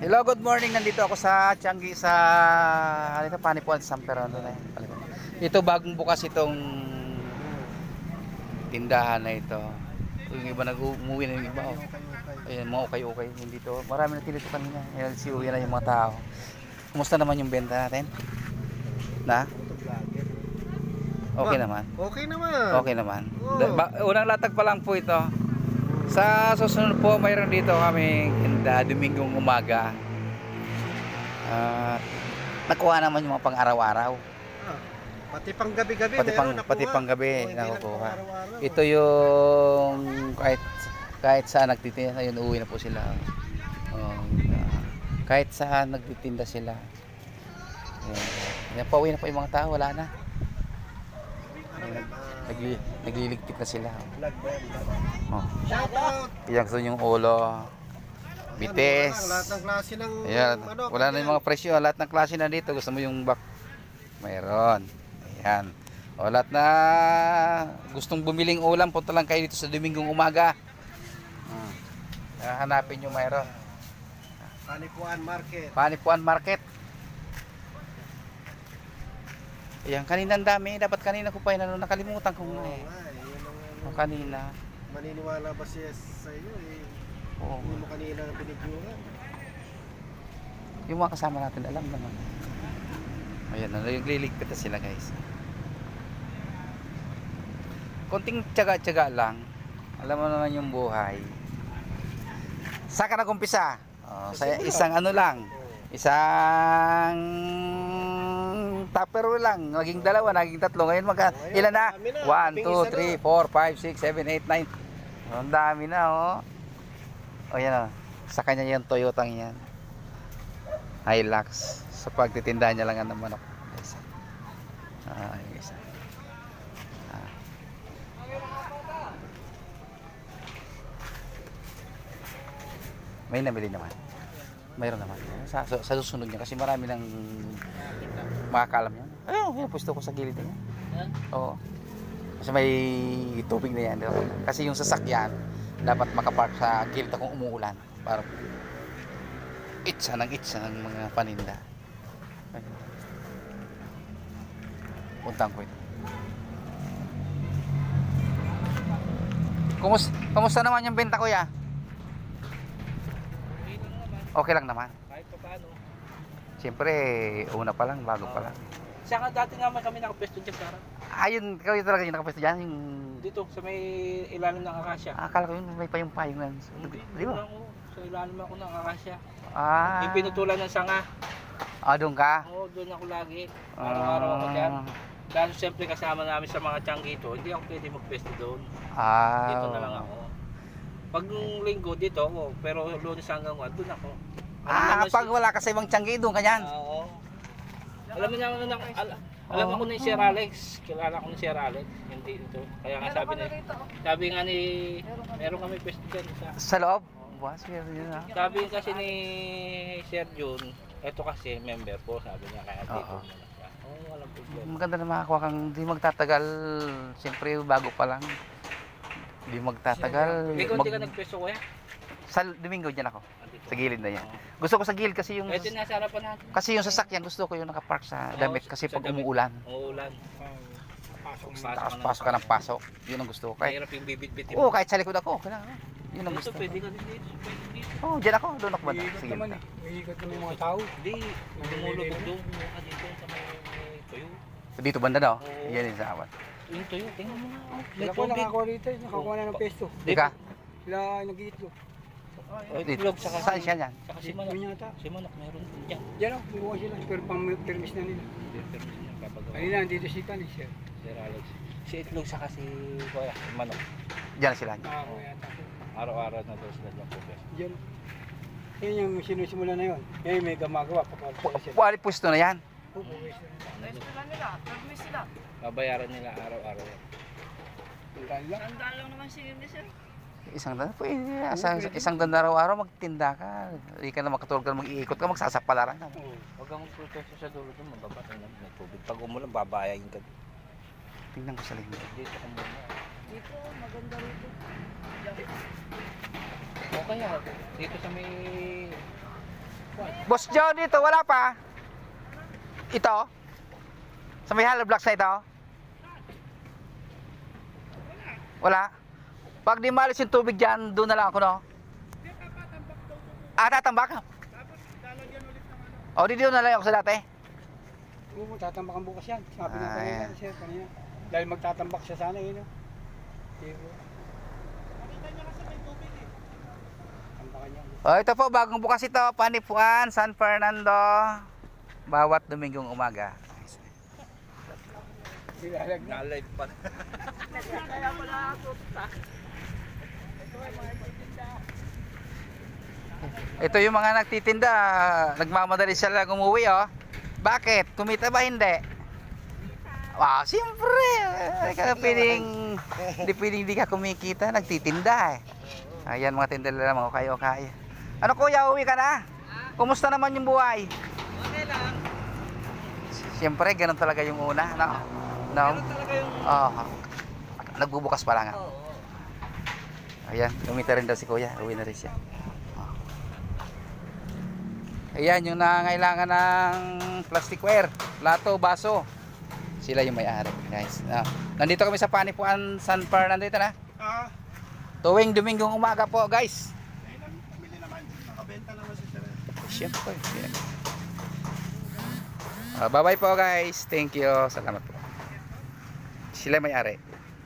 Hello, good morning. Nandito ako sa Tianggi sa ano ito, Panipuan San Fernando na. Ito bagong bukas itong tindahan na ito. Yung iba nag-umuwi na yung iba. Oh. Ayan, mga ukay-ukay hindi to. Marami na tinito kanina. Ayan, siuwi na yung mga tao. Kumusta naman yung benta natin? Na? Okay naman. Okay naman. Okay naman. Unang latag pa lang po ito. Sa susunod po, mayroon dito kaming Domingong umaga. Nakuha naman yung mga pang-araw-araw. Pati pang gabi-gabi. Pati pang gabi nakukuha. Ito yung kahit saan nagtitinda, ayun, uwi na po sila. Kahit saan nagtitinda sila. Ayan, pauwi na po yung mga tao, wala na. Nagliligpit na sila. Iyan gusto yung ulo, bites. Lahat ng klase ng ayan, wala na yung mga presyo. Lahat ng klase na dito. Gusto mo yung back, mayroon. Ayan. O, lahat na gustong bumiling ulam, punta lang kayo dito sa Domingong umaga. Hanapin nyo, mayroon. Panipuan Market. Panipuan Market. Ayan, kanina ang dami. Dapat kanina ko pa yun, nakalimutan ko muna eh. Kanina. Maniniwala ba siya sa iyo eh? Oo. Hindi mo kanina binigyan. Yung mga kasama natin, alam naman. Ayan, nagliligpit na sila guys. Konting tiyaga-tiyaga lang. Alam mo naman yung buhay. Saan ka nag-umpisa? Sa isang ano lang. Isang tupper lang. Naging dalawa, naging tatlo. Ngayon ilan na? 1, 2, 3, 4, 5, 6, 7, 8, 9. Ang dami na oh. O yan oh. Sa kanya yung Toyota yan. Hilux. Sa pagtitinda niya lang ng manok. Isa. Isa. May namili naman. Mayroon naman. Sa susunod niya kasi marami nang makakalam niya. Ayun, yung pwesto ko sa gilid niya. Oo. Kasi may tubig na yan. Diba? Kasi yung sasakyan dapat makapark sa gilid kung umuulan. Para itsa ng mga paninda. Puntang ko ito. Kumusta naman yung benta, kuya? Okay lang naman. Kahit pa paano. Siyempre, una pa lang, bago pa lang. Siya nga dati naman kami nakapwesto dyan sa harap. Ayun, kayo talaga yung nakapwesto dyan? Yung... Dito, sa may ilalim ng akasya. Akala ko yun, may payong-payong lang. Di ba? Sa ilalim ako ng akasya. Yung Ah. pinutulan ng sanga. Doon ka? Oo, doon ako lagi. Araw-araw ako dyan. Dahil siyempre kasama namin sa mga tiyanggi hindi ako pwede magpwesto doon. Dito na lang ako. Pag linggo dito ako, pero Lunes hanggang doon ako. Pag wala ka sa ibang tiyanggi, doon ka yan? Oo. Alam mo naman alam ako ni Sir Alex, kilala ko ni Sir Alex, hindi ito. Kaya nga sabi nga ni meron kami pwesto dyan Sa loob? Yun, sabi kasi ni Sir June, ito kasi member ko, sabi niya kaya dito muna siya. Walang problema. Maganda na makakuha kang di magtatagal. Siyempre, bago pa lang. Di magtatagal. Ikaw hindi ka nagpwesto kuya? Sa Domingo dyan ako. Sa gilid na yan. Gusto ko sa gilid kasi yung... Ito nasa harapan natin. Kasi yung sasakyan, gusto ko yung nakapark sa damit. Kasi pag umuulan. Uulan. Pasok ka ng pasok. Yun ang gusto ko. Mahirap yung bibit-bitin. Oo, kahit sa likod ako. Yun ang Dito, gusto. pwede ka din dito. Pwede dito. Oo, dyan ako. Doon ako banda. Sige. Iikot naman yung mga tao. Hindi. Dumulog doon. Dito sa may tuyo. Dito banda na. Oo. Yan yung sa awan. Yung tuyo, tingnan mo na. May Sila po tubig. nakakuha dito, nakakuha na ng pesto. Di ka? Sila nag-iitlog. Dito. Itlog, saka Saan siya yan? Saka si Manok. Yun yata. Si Manok, meron din dyan. Diyan o, buwan sila. Pero pang permis na nila. Permis niya, papagawa. Kanina, dito si Tanis. Sir Alex. Si Itlog, saka si Kuya, si Manok. Dyan sila. Nakakuha yata. Araw-araw na daw sila dyan po. Diyan. Yan yung sinusimula na yun. Yan may gumagawa. Papalala sila. Wali pwesto na yan. Babayaran nila araw-araw yan. Tandaan lang. Tandaan lang naman si sir. Isang daan. Pwede. Isang daan na araw-araw magtinda ka. Hindi ka na makatulog ka, mag-iikot ka, magsasapalaran ka. Oo. Huwag kang magprotesto sa dulo doon, mababasa na ng tubig. Pag umulan, babayayin ka. Tingnan ko sa linggo. Dito ka muna. Dito, maganda rito. O kaya, dito sa may Boss John dito, wala pa. Ito. Sa may hollow blocks na ito. Wala. Pag di malis yung tubig dyan, doon na lang ako, no? Ah, tatambak? O, dito na lang ako sa dati. Oo, tatambakan bukas yan. Sabi nga Ay. kanina, sir, kanina. Dahil magtatambak siya sana, yun, no? Diba? Tambakan niya. O, ito po, bagong bukas ito. Panipuan, San Fernando. Bawat Domingong umaga. Nilalag na. Na-live pa. Kaya pala ako. Ito yung mga nagtitinda. Nagmamadali sila lang umuwi, oh. Bakit? Kumita ba hindi? Wow, siyempre. Hindi pwedeng di ka kumikita. Nagtitinda, eh. Ayan, mga tindala lang, mga okay. Ano kuya, uwi ka na? Kumusta naman yung buhay? Okay lang. Siyempre, ganun talaga yung una, no? No? Ganun talaga yung... Oo. Nagbubukas pa lang, ah. Oo. Ayan, kumita rin daw si kuya. Uwi na rin siya. Ayan, yung nangailangan ng plasticware, plato, baso. Sila yung may-ari, guys. Nandito kami sa Panipuan, San Fernando dito na. Tuwing Domingong umaga po, guys. Bili naman, nakabenta naman si Sir. Siyempre. Bye-bye po, guys. Thank you. Salamat po. Sila may-ari.